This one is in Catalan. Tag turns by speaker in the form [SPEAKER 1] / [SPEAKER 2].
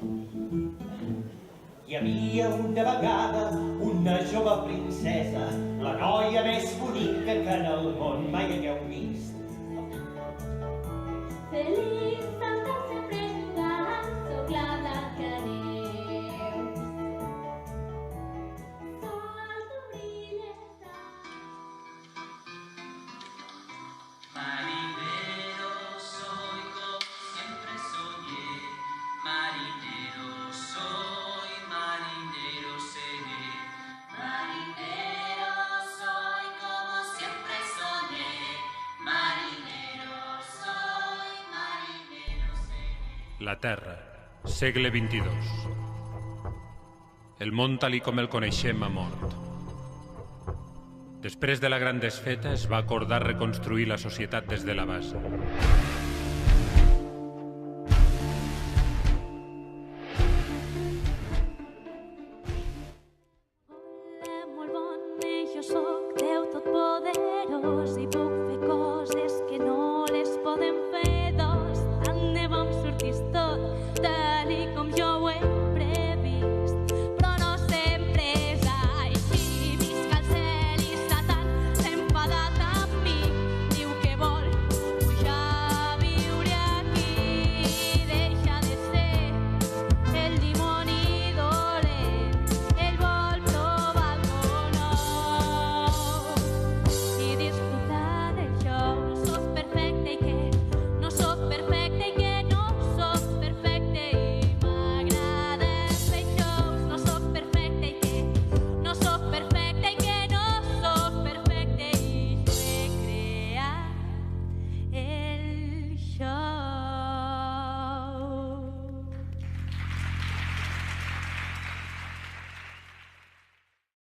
[SPEAKER 1] Hi havia una vegada una jove princesa, la noia més bonica que en el món mai hagueu vist.
[SPEAKER 2] Feliç, saltant sempre jugant, sóc la Blancaneus. Sol tu brilles
[SPEAKER 3] Marinero soy como siempre soñé, marinero soy, marinero seré. Marinero soy como siempre soñé, marinero soy, marinero seré.
[SPEAKER 4] La Terra, segle XXII. El món tal i com el coneixem ha mort. Després de la gran desfeta es va acordar reconstruir la societat des de la base.